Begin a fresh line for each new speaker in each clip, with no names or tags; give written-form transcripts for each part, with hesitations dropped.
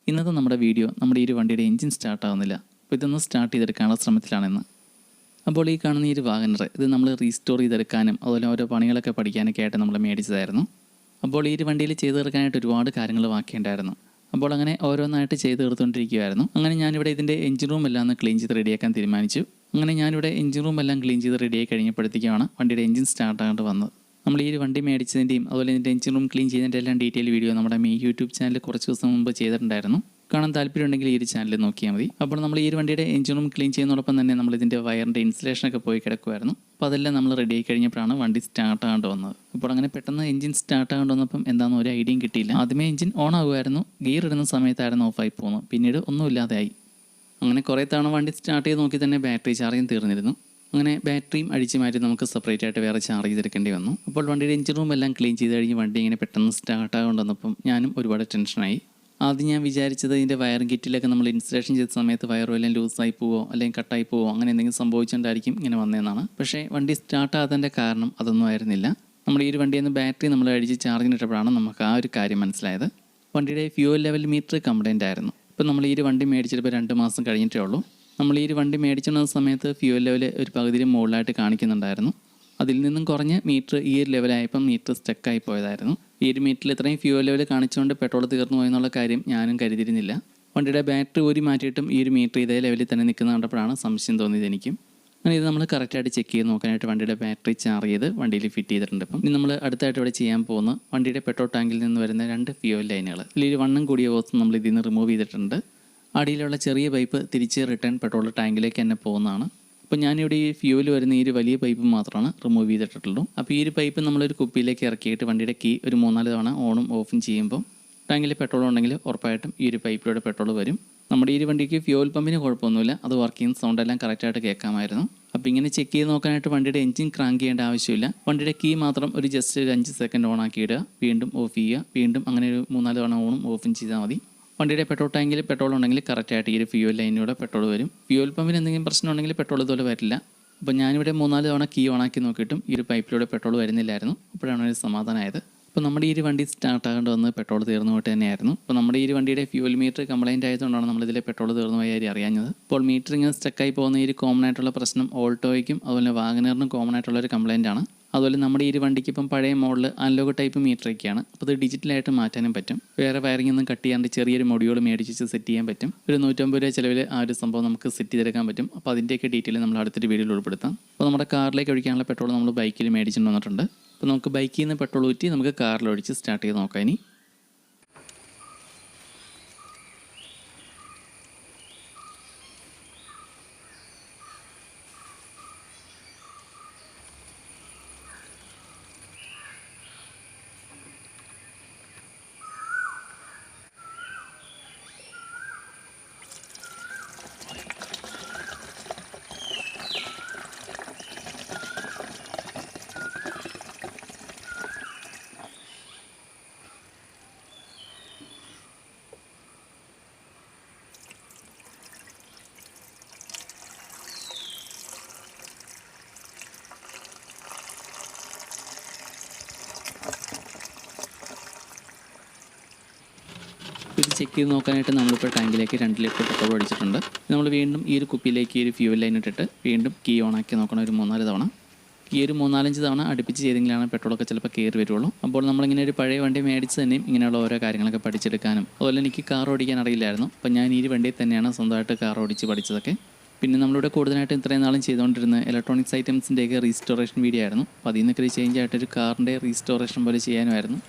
ഇന്നത്തെ നമ്മുടെ വീഡിയോ നമ്മുടെ ഈ ഒരു വണ്ടിയുടെ എഞ്ചിൻ സ്റ്റാർട്ട് ആവുന്നില്ല. അപ്പോൾ ഇതൊന്ന് സ്റ്റാർട്ട് ചെയ്തെടുക്കാനുള്ള ശ്രമത്തിലാണെന്ന്. അപ്പോൾ ഈ കാണുന്ന ഈ ഒരു വാഗനർ ഇത് നമ്മൾ റീസ്റ്റോർ ചെയ്തെടുക്കാനും അതുപോലെ ഓരോ പണികളൊക്കെ പഠിക്കാനൊക്കെ ആയിട്ട് നമ്മൾ മേടിച്ചതായിരുന്നു. അപ്പോൾ ഈ ഒരു വണ്ടിയിൽ ചെയ്തു തീർക്കാനായിട്ട് ഒരുപാട് കാര്യങ്ങൾ ബാക്കിയുണ്ടായിരുന്നു. അപ്പോൾ അങ്ങനെ ഓരോന്നായിട്ട് ചെയ്ത് തീർത്തുകൊണ്ടിരിക്കുകയായിരുന്നു. അങ്ങനെ ഞാനിവിടെ ഇതിൻ്റെ എഞ്ചിൻ റൂം എല്ലാം ഒന്ന് ക്ലീൻ ചെയ്ത് റെഡിയാക്കാൻ തീരുമാനിച്ചു. അങ്ങനെ ഞാനിവിടെ എഞ്ചിൻ റൂം എല്ലാം ക്ലീൻ ചെയ്ത് റെഡിയായി കഴിഞ്ഞപ്പോഴത്തേക്കാണ് വണ്ടിയുടെ എഞ്ചിൻ സ്റ്റാർട്ട് ആയിട്ട് വന്നത്. നമ്മൾ ഈ ഒരു വണ്ടി മേടിച്ചതിൻ്റെയും അതുപോലെ ഇതിൻ്റെ എഞ്ചിൻ റൂം ക്ലീൻ ചെയ്തതിൻ്റെ എല്ലാം ഡീറ്റെയിൽ വീഡിയോ നമ്മുടെ യൂട്യൂബ് ചാനൽ കുറച്ച് ദിവസം മുമ്പ് ചെയ്തിട്ടുണ്ടായിരുന്നു. കാണാൻ താല്പര്യമുണ്ടെങ്കിൽ ഈ ഒരു ചാനൽ നോക്കിയാൽ മതി. അപ്പോൾ നമ്മൾ ഈ ഒരു വണ്ടിയുടെ എഞ്ചിൻ റൂം ക്ലീൻ ചെയ്യുന്നതോടൊപ്പം തന്നെ നമ്മൾ ഇതിൻ്റെ വയറിൻ്റെ ഇൻസുലേഷനൊക്കെ പോയി കിടക്കുമായിരുന്നു. അപ്പോൾ അതെല്ലാം നമ്മൾ റെഡി ആയി കഴിഞ്ഞപ്പോഴാണ് വണ്ടി സ്റ്റാർട്ട് ആകേണ്ടി വന്നത്. അപ്പോൾ അങ്ങനെ പെട്ടെന്ന് എഞ്ചിൻ സ്റ്റാർട്ട് ആകേണ്ടി വന്നപ്പം എന്താണെന്ന് ഒരു ഐഡിയയും കിട്ടിയില്ല. ആദ്യമേ എഞ്ചിൻ ഓൺ ആകുമായിരുന്നു, ഗിയർ ഇടുന്ന സമയത്തായിരുന്നു ഓഫായി പോകുന്നത്, പിന്നീട് ഒന്നുമില്ലാതെയായി. അങ്ങനെ കുറേ തവണ വണ്ടി സ്റ്റാർട്ട് ചെയ്ത് നോക്കി തന്നെ ബാറ്ററി ചാർജും തീർന്നിരുന്നു. അങ്ങനെ ബാറ്ററിയും അടിച്ച് മാറ്റി നമുക്ക് സെപ്പറേറ്റ് ആയിട്ട് വേറെ ചാർജ് ചെയ്തെടുക്കേണ്ടി വന്നു. അപ്പോൾ വണ്ടിയുടെ എഞ്ചിൻ റൂം എല്ലാം ക്ലീൻ ചെയ്ത് കഴിഞ്ഞ് വണ്ടി ഇങ്ങനെ പെട്ടെന്ന് സ്റ്റാർട്ട് ആകൊണ്ടുവന്നപ്പം ഞാനും ഒരുപാട് ടെൻഷനായി. ആദ്യം ഞാൻ വിചാരിച്ചത് ഇതിൻ്റെ വയർ കിറ്റിലൊക്കെ നമ്മൾ ഇൻസ്റ്റലേഷൻ ചെയ്ത സമയത്ത് വയറും എല്ലാം ലൂസായി പോവോ അല്ലെങ്കിൽ കട്ടായി പോവോ അങ്ങനെ എന്തെങ്കിലും സംഭവിച്ചുകൊണ്ടായിരിക്കും ഇങ്ങനെ വന്നതെന്നാണ്. പക്ഷേ വണ്ടി സ്റ്റാർട്ട് ആകാത്തതിൻ്റെ കാരണം അതൊന്നും ആയിരുന്നില്ല. നമ്മൾ ഈ ഒരു വണ്ടിയിൽ നിന്ന് ബാറ്ററി നമ്മൾ അടിച്ച് ചാർജിനിട്ടപ്പോഴാണ് നമുക്ക് ആ ഒരു കാര്യം മനസ്സിലായത്. വണ്ടിയുടെ ഫ്യൂവൽ ലെവൽ മീറ്റർ കംപ്ലൈൻ്റ് ആയിരുന്നു. ഇപ്പോൾ നമ്മൾ ഈ ഒരു വണ്ടി മേടിച്ചിട്ടിപ്പോൾ 2 മാസം കഴിഞ്ഞിട്ടേ ഉള്ളൂ. നമ്മൾ ഈ ഒരു വണ്ടി മേടിച്ചിരുന്ന സമയത്ത് ഫ്യൂവൽ ലെവൽ ഒരു പകുതിയിൽ മുകളിലായിട്ട് കാണിക്കുന്നുണ്ടായിരുന്നു. അതിൽ നിന്നും കുറഞ്ഞ് മീറ്റർ ഈ ഒരു ലെവലായപ്പം മീറ്റർ സ്റ്റക്കായി പോയതായിരുന്നു. ഈ ഒരു മീറ്ററിൽ ഇത്രയും ഫ്യൂവൽ ലെവൽ കാണിച്ചുകൊണ്ട് പെട്രോൾ തീർന്നു പോയെന്നുള്ള കാര്യം ഞാനും കരുതിയിരുന്നില്ല. വണ്ടിയുടെ ബാറ്ററി ഊരി മാറ്റിയിട്ടും ഈ ഒരു മീറ്റർ ഇതേ ലെവലിൽ തന്നെ നിൽക്കുന്ന കണ്ടപ്പോഴാണ് സംശയം തോന്നിയത് എനിക്കും. അങ്ങനെ ഇത് നമ്മൾ കറക്റ്റായിട്ട് ചെക്ക് ചെയ്ത് നോക്കാനായിട്ട് വണ്ടിയുടെ ബാറ്ററി ചാർജ് ചെയ്ത് വണ്ടിയിൽ ഫിറ്റ് ചെയ്തിട്ടുണ്ട്. അപ്പം ഇനി നമ്മൾ അടുത്തായിട്ട് ഇവിടെ ചെയ്യാൻ പോകുന്ന വണ്ടിയുടെ പെട്രോൾ ടാങ്കിൽ നിന്ന് വരുന്ന 2 ഫ്യൂവൽ ലൈനുകൾ, ഇതിൽ വണ്ണം കൂടിയ ഹോസ് നമ്മൾ ഇതിൽ നിന്ന് റിമൂവ് ചെയ്തിട്ടുണ്ട്. അടിയിലുള്ള ചെറിയ പൈപ്പ് തിരിച്ച് റിട്ടേൺ പെട്രോൾ ടാങ്കിലേക്ക് തന്നെ പോകുന്നതാണ്. അപ്പോൾ ഞാനിവിടെ ഈ ഫ്യൂവൽ വരുന്ന ഈ ഒരു വലിയ പൈപ്പ് മാത്രമാണ് റിമൂവ് ചെയ്തിട്ടുള്ളൂ. അപ്പോൾ ഈ ഒരു പൈപ്പ് നമ്മളൊരു കുപ്പിയിലേക്ക് ഇറക്കിയിട്ട് വണ്ടിയുടെ കീ ഒരു 3-4 തവണ ഓണും ഓഫും ചെയ്യുമ്പോൾ ടാങ്കിൽ പെട്രോൾ ഉണ്ടെങ്കിൽ ഉറപ്പായിട്ടും ഈ ഒരു പൈപ്പിലൂടെ പെട്രോൾ വരും. നമ്മുടെ ഈ ഒരു വണ്ടിക്ക് ഫ്യൂവൽ പമ്പിന് കുഴപ്പമൊന്നുമില്ല, അത് വർക്ക് ചെയ്യുന്ന സൗണ്ടെല്ലാം കറക്റ്റായിട്ട് കേൾക്കാമായിരുന്നു. അപ്പോൾ ഇങ്ങനെ ചെക്ക് ചെയ്ത് നോക്കാനായിട്ട് വണ്ടിയുടെ എഞ്ചിൻ ക്രാങ്ക് ചെയ്യേണ്ട ആവശ്യമില്ല. വണ്ടിയുടെ കീ മാത്രം ഒരു ജസ്റ്റ് 5 സെക്കൻഡ് ഓൺ ആക്കി ഇടുക, വീണ്ടും ഓഫ് ചെയ്യുക, വീണ്ടും അങ്ങനെ ഒരു 3-4 തവണ ഓണും ഓഫും ചെയ്താൽ മതി. വണ്ടിയുടെ പെട്രോൾ ടാങ്കിൽ പെട്രോൾ ഉണ്ടെങ്കിൽ കറക്റ്റായിട്ട് ഈ ഒരു ഫ്യൂവൽ ലൈനിലൂടെ പെട്രോൾ വരും. ഫ്യൂവൽ പമ്പിന് എന്തെങ്കിലും പ്രശ്നം ഉണ്ടെങ്കിൽ പെട്രോൾ ഇതുപോലെ വരില്ല. അപ്പോൾ ഞാനിവിടെ 3-4 തവണ കീ ഓണാക്കി നോക്കിയിട്ടും ഈ ഒരു പൈപ്പിലൂടെ പെട്രോൾ വരുന്നില്ലായിരുന്നു. അപ്പോഴാണ് ഒരു സമാധാനമായത്. അപ്പോൾ നമ്മുടെ ഈ ഒരു വണ്ടി സ്റ്റാർട്ട് ആകേണ്ടി വന്ന് പെട്രോൾ തീർന്നു പോയിട്ട് തന്നെയായിരുന്നു. അപ്പോൾ നമ്മുടെ ഈ ഒരു വണ്ടിയുടെ ഫ്യൂവൽ മീറ്റർ കംപ്ലൈൻറ്റ് ആയതുകൊണ്ടാണ് നമ്മളിതിലെ പെട്രോൾ തീർന്നു പോയ കാര്യം അറിയാഞ്ഞത്. അപ്പോൾ മീറ്റർ ഇങ്ങനെ സ്റ്റക്കായി പോകുന്ന ഈ ഒരു കോമൺ ആയിട്ടുള്ള പ്രശ്നം ഓൾട്ടോയ്ക്കും അതുപോലെ വാഗനറിനും കോമൺ ആയിട്ടുള്ള ഒരു കംപ്ലൈൻ്റ് ആണ്. അതുപോലെ നമ്മുടെ ഈ ഒരു വണ്ടിക്ക് ഇപ്പം പഴയ മോഡൽ അനലോഗ് ടൈപ്പ് മീറ്ററൊക്കെയാണ്. അപ്പോൾ ഇത് ഡിജിറ്റലായിട്ട് മാറ്റാനും പറ്റും. വേറെ വയറിംഗ് ഒന്നും കട്ട് ചെയ്യാണ്ട് ചെറിയൊരു മൊഡ്യൂൾ മേടിച്ച് സെറ്റ് ചെയ്യാൻ പറ്റും. ഒരു 150 രൂപ ചിലവിൽ ആ ഒരു സംഭവം നമുക്ക് സെറ്റ് ചെയ്തെടുക്കാൻ പറ്റും. അപ്പോൾ അതിൻ്റെയൊക്കെ ഡീറ്റെയിൽ നമ്മൾ അടുത്തൊരു വീഡിയോയിൽ ഉൾപ്പെടുത്താം. അപ്പോൾ നമ്മുടെ കാറിലേക്ക് ഒഴിക്കാനുള്ള പെട്രോൾ നമ്മൾ ബൈക്കിൽ മേടിച്ചിട്ട് വന്നിട്ടുണ്ട്. അപ്പോൾ നമുക്ക് ബൈക്കിൽ നിന്ന് പെട്രോൾ ഊറ്റി നമുക്ക് കാറിൽ ഒഴിച്ച് സ്റ്റാർട്ട് ചെയ്ത് നോക്കാം. ഇനി ഇത് ചെക്ക് ചെയ്ത് നോക്കാനായിട്ട് നമ്മളിപ്പോൾ ടാങ്കിലേക്ക് 2 ലിറ്റർ പെട്രോൾ അടിച്ചിട്ടുണ്ട്. നമ്മൾ വീണ്ടും ഈ ഒരു കുപ്പിയിലേക്ക് ഈ ഒരു ഫ്യൂവൽ ലൈൻ ഇട്ടിട്ട് വീണ്ടും കീ ഓണാക്കി നോക്കണം ഒരു 3-4 തവണ. ഈ ഒരു 3-4-5 തവണ അടുപ്പിച്ച് ചെയ്തെങ്കിലാണ് പെട്രോളൊക്കെ ചിലപ്പോൾ കയറി വരുള്ളൂ. അപ്പോൾ നമ്മളിങ്ങനെ ഒരു പഴയ വണ്ടി മേടിച്ച് തന്നെയും ഇങ്ങനെയുള്ള ഓരോ കാര്യങ്ങളൊക്കെ പഠിച്ചെടുക്കാനും അതുപോലെ എനിക്ക് കാർ ഓടിക്കാൻ അറിയില്ലായിരുന്നു. അപ്പോൾ ഞാൻ ഈ വണ്ടിയിൽ തന്നെയാണ് സ്വന്തമായിട്ട് കാർ ഓടിച്ച് പഠിച്ചതൊക്കെ. പിന്നെ നമ്മളിവിടെ കൂടുതലായിട്ട് ഇത്രയും നാളും ചെയ്തുകൊണ്ടിരുന്ന ഇലക്ട്രോണിക്സ് ഐറ്റംസിൻ്റെയൊക്കെ റീസ്റ്റോറേഷൻ വീഡിയോ ആയിരുന്നു. അപ്പോൾ അതിൽ നിന്നൊക്കെ ഒരു ചേഞ്ച് ആയിട്ടൊരു കാറിൻ്റെ റീസ്റ്റോറേഷൻ പോലെ ചെയ്യാനുമായിരുന്നു.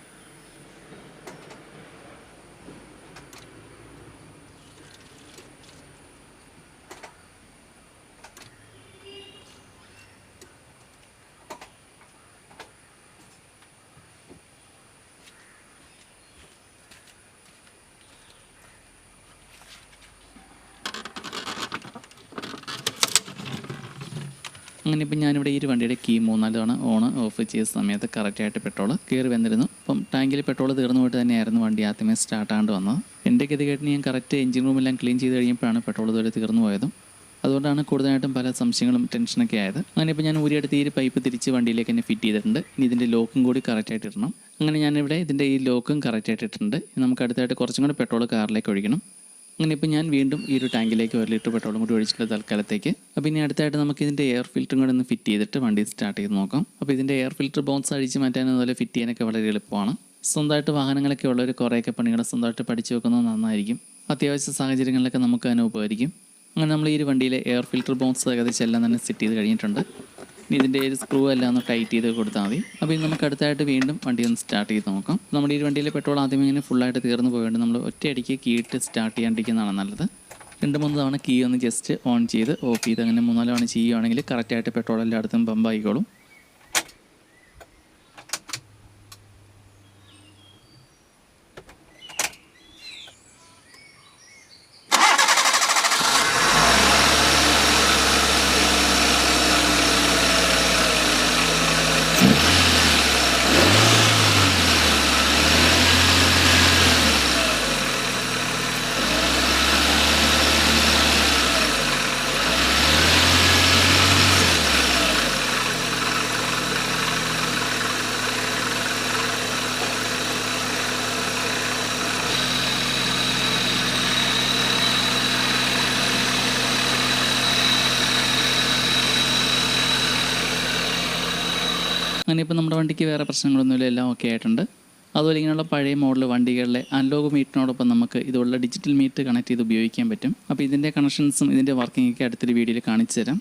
അങ്ങനെ ഇപ്പം ഞാനിവിടെ ഈ ഒരു വണ്ടിയുടെ കീ 3-4 തവണ ഓൺ ഓഫ് ചെയ്ത സമയത്ത് കറക്റ്റായിട്ട് പെട്രോൾ കയറി വന്നിരുന്നു. അപ്പം ടാങ്കിൽ പെട്രോൾ തീർന്നു പോയിട്ട് തന്നെയായിരുന്നു വണ്ടി ആദ്യമേ സ്റ്റാർട്ട് ആണ്ട് വന്നത്. എൻ്റെ ഗതികേട്ടിന് ഞാൻ കറക്റ്റ് എഞ്ചിൻ റൂമെല്ലാം ക്ലീൻ ചെയ്ത് കഴിഞ്ഞപ്പോഴാണ് പെട്രോൾ ഇതുവരെ തീർന്നു പോയതും. അതുകൊണ്ടാണ് കൂടുതലായിട്ടും പല സംശയങ്ങളും ടെൻഷനൊക്കെ ആയത്. അങ്ങനെ ഇപ്പോൾ ഞാൻ ഊരിയെടുത്ത് ഈ ഒരു പൈപ്പ് തിരിച്ച് വണ്ടിയിലേക്ക് തന്നെ ഫിറ്റ് ചെയ്തിട്ടുണ്ട്. ഇനി ഇതിൻ്റെ ലോക്കും കൂടി കറക്റ്റായിട്ട് ഇടണം. അങ്ങനെ ഞാനിവിടെ ഇതിൻ്റെ ഈ ലോക്കും കറക്റ്റായിട്ട് ഇട്ടിട്ടുണ്ട്. നമുക്ക് അടുത്തായിട്ട് കുറച്ചും കൂടെ പെട്രോൾ കാറിലേക്ക് ഒഴിക്കണം. അങ്ങനെ ഇപ്പോൾ ഞാൻ വീണ്ടും ഈ ഒരു ടാങ്കിലേക്ക് 1 ലിറ്റർ പെട്രോളും കൂടി ഒഴിച്ചിട്ടുണ്ട് തൽക്കാലത്തേക്ക്. അപ്പോൾ ഇനി അടുത്തായിട്ട് നമുക്ക് ഇതിൻ്റെ എയർ ഫിൽറ്ററും കൂടെ ഒന്ന് ഫിറ്റ് ചെയ്തിട്ട് വണ്ടി സ്റ്റാർട്ട് ചെയ്ത് നോക്കാം. അപ്പോൾ ഇതിൻ്റെ എയർ ഫിൽറ്റർ ബോക്സ് അഴിച്ച് മാറ്റാനും അതുപോലെ ഫിറ്റ് ചെയ്യാനൊക്കെ വളരെ എളുപ്പമാണ്. സ്വന്തമായിട്ട് വാഹനങ്ങളൊക്കെ ഉള്ളവർ കുറേയൊക്കെ പണികൾ സ്വന്തമായിട്ട് പഠിച്ചു വെക്കുന്നത് നന്നായിരിക്കും. അത്യാവശ്യ സാഹചര്യങ്ങളിലൊക്കെ നമുക്ക് അതിന് ഉപകരിക്കും. അങ്ങനെ നമ്മൾ ഈ ഒരു വണ്ടിയിലെ എയർ ഫിൽറ്റർ ബോക്സ് ഏകദേശം എല്ലാം തന്നെ സെറ്റ് ചെയ്ത് കഴിഞ്ഞിട്ടുണ്ട്. ഇനി ഇതിൻ്റെ ഒരു സ്ക്രൂ എല്ലാം ഒന്ന് ടൈറ്റ് ചെയ്ത് കൊടുത്താൽ മതി. അപ്പോൾ ഇനി നമുക്ക് അടുത്തായിട്ട് വീണ്ടും വണ്ടി ഒന്ന് സ്റ്റാർട്ട് ചെയ്ത് നോക്കാം. നമ്മുടെ ഈ വണ്ടിയിലെ പെട്രോൾ ആദ്യം ഇങ്ങനെ ഫുള്ളായിട്ട് തീർന്നു പോയത് നമ്മൾ ഒറ്റയടിക്ക് കീയിട്ട് സ്റ്റാർട്ട് ചെയ്യാണ്ടിരിക്കുന്നതാണ് നല്ലത്. 2-3 തവണ കീ ഒന്ന് ജസ്റ്റ് ഓൺ ചെയ്ത് ഓഫ് ചെയ്ത് അങ്ങനെ 3-4 തവണ ചെയ്യുകയാണെങ്കിൽ കറക്റ്റായിട്ട് പെട്രോൾ എല്ലായിടത്തും പമ്പായിക്കോളും. അങ്ങനെ ഇപ്പോൾ നമ്മുടെ വണ്ടിക്ക് വേറെ പ്രശ്നങ്ങളൊന്നുമില്ല, എല്ലാം ഓക്കെ ആയിട്ടുണ്ട്. അതുപോലെ ഇങ്ങനെയുള്ള പഴയ മോഡൽ വണ്ടികളിലെ അനലോഗ് മീറ്ററിനോടൊപ്പം നമുക്ക് ഇതുള്ള ഡിജിറ്റൽ മീറ്റർ കണക്ട് ചെയ്ത് ഉപയോഗിക്കാൻ പറ്റും. അപ്പോൾ ഇതിൻ്റെ കണക്ഷൻസും ഇതിൻ്റെ വർക്കിങ്ങൊക്കെ അടുത്തൊരു വീഡിയോയിൽ കാണിച്ചു തരാം.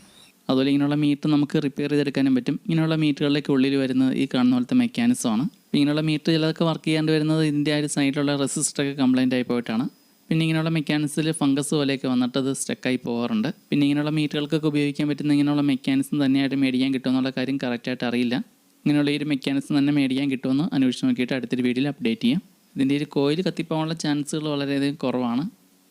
അതുപോലെ ഇങ്ങനെയുള്ള മീറ്റർ നമുക്ക് റിപ്പയർ ചെയ്തെടുക്കാനും പറ്റും. ഇങ്ങനെയുള്ള മീറ്ററുകളിലേക്ക് ഉള്ളിൽ വരുന്നത് ഈ കാണുന്ന പോലത്തെ മെക്കാനിസമാണ്. ഇങ്ങനെയുള്ള മീറ്റർ ചിലതൊക്കെ വർക്ക് ചെയ്യാണ്ട് വരുന്നത് ഇതിൻ്റെ ആ ഒരു സൈഡിലുള്ള റെസിസ്റ്ററൊക്കെ കംപ്ലൈൻ്റ് ആയി പോയിട്ടാണ്. പിന്നെ ഇങ്ങനെയുള്ള മെക്കാനിക്സിൽ ഫംഗസ് പോലെയൊക്കെ വന്നിട്ട് അത് സ്റ്റക്കായി പോകാറുണ്ട്. പിന്നെ ഇങ്ങനെയുള്ള മീറ്ററുകൾക്കൊക്കെ ഉപയോഗിക്കാൻ പറ്റുന്ന ഇങ്ങനെയുള്ള മെക്കാനിസം തന്നെയായിട്ട് മേടിക്കാൻ കിട്ടുമെന്നുള്ള കാര്യം കറക്റ്റായിട്ട് അറിയില്ല. ഇങ്ങനെയുള്ള ഈ ഒരു മെക്കാനിസം തന്നെ മേടിക്കാൻ കിട്ടുമെന്ന് അന്വേഷിച്ച് നോക്കിയിട്ട് അടുത്തൊരു വീഡിയോയിൽ അപ്ഡേറ്റ് ചെയ്യാം. ഇതിൻ്റെ ഒരു കോയിൽ കത്തിപ്പോകാനുള്ള ചാൻസുകൾ വളരെയധികം കുറവാണ്.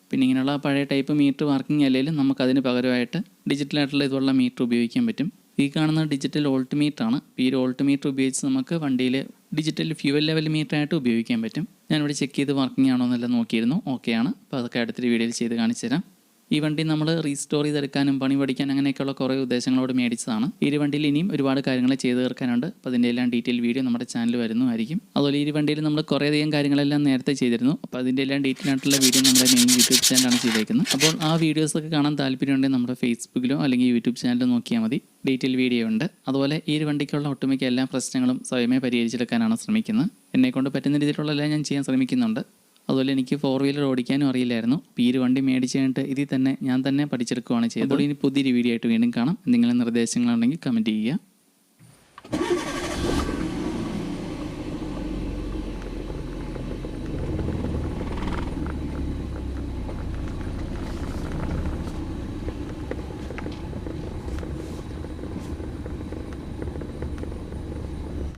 പിന്നെ ഇങ്ങനെയുള്ള പഴയ ടൈപ്പ് മീറ്റർ വർക്കിംഗ് അല്ലെങ്കിലും നമുക്കതിന് പകരമായിട്ട് ഡിജിറ്റലായിട്ടുള്ള ഇതുള്ള മീറ്റർ ഉപയോഗിക്കാൻ പറ്റും. ഈ കാണുന്ന ഡിജിറ്റൽ വോൾട്ട് മീറ്ററാണ്. ഈ ഒരു വോൾട്ട് മീറ്റർ ഉപയോഗിച്ച് നമുക്ക് വണ്ടിയിൽ ഡിജിറ്റൽ ഫ്യൂവൽ ലെവൽ മീറ്ററായിട്ട് ഉപയോഗിക്കാൻ പറ്റും. ഞാനിവിടെ ചെക്ക് ചെയ്ത് വർക്കിംഗ് ആണോ എന്നെല്ലാം നോക്കിയിരുന്നു, ഓക്കെയാണ്. അപ്പോൾ അതൊക്കെ അടുത്തൊരു വീഡിയോയിൽ ചെയ്ത് കാണിച്ചു തരാം. ഈ വണ്ടി നമ്മൾ റീസ്റ്റോർ ചെയ്തെടുക്കാനും പണി പഠിക്കാൻ അങ്ങനെയൊക്കെയുള്ള കുറേ ഉദ്ദേശങ്ങളോട് മേടിച്ചതാണ്. ഈ വണ്ടിയിൽ ഇനിയും ഒരുപാട് കാര്യങ്ങൾ ചെയ്ത് തീർക്കാനുണ്ട്. അപ്പോൾ അതിൻ്റെ എല്ലാം ഡീറ്റെയിൽ വീഡിയോ നമ്മുടെ ചാനൽ വരുന്നതായിരിക്കും. അതുപോലെ ഈ വണ്ടിയിൽ നമ്മൾ കുറേയധികം കാര്യങ്ങളെല്ലാം നേരത്തെ ചെയ്തിരുന്നു. അപ്പോൾ അതിൻ്റെ എല്ലാം ഡീറ്റെയിൽ ആയിട്ടുള്ള വീഡിയോ നമ്മുടെ മെയിൻ യൂട്യൂബ് ചാനലാണ് ചെയ്തേക്കുന്നത്. അപ്പോൾ ആ വീഡിയോസൊക്കെ കാണാൻ താല്പര്യമുണ്ടെങ്കിൽ നമ്മുടെ ഫേസ്ബുക്കിലോ അല്ലെങ്കിൽ യൂട്യൂബ് ചാനലിലോ നോക്കിയാൽ മതി, ഡീറ്റെയിൽ വീഡിയോ ഉണ്ട്. അതുപോലെ ഈ വണ്ടിക്കുള്ള ഒട്ടുമിക്ക എല്ലാ പ്രശ്നങ്ങളും സ്വയമേ പരിഹരിച്ചെടുക്കാനാണ് ശ്രമിക്കുന്നത്. എന്നെക്കൊണ്ട് പറ്റുന്ന രീതിയിലുള്ള എല്ലാം ഞാൻ ചെയ്യാൻ ശ്രമിക്കുന്നുണ്ട്. അതുപോലെ എനിക്ക് 4 വീലർ ഓടിക്കാനും അറിയില്ലായിരുന്നു. അപ്പോൾ ഈ വണ്ടി മേടിച്ച് കഴിഞ്ഞിട്ട് ഇതിൽ തന്നെ ഞാൻ തന്നെ പഠിച്ചെടുക്കുകയാണ് ചെയ്തത്. അപ്പോൾ ഇനി പുതിയൊരു വീഡിയോ ആയിട്ട് വീണ്ടും കാണാം. എന്തെങ്കിലും നിർദ്ദേശങ്ങളുണ്ടെങ്കിൽ കമൻറ്റ് ചെയ്യുക.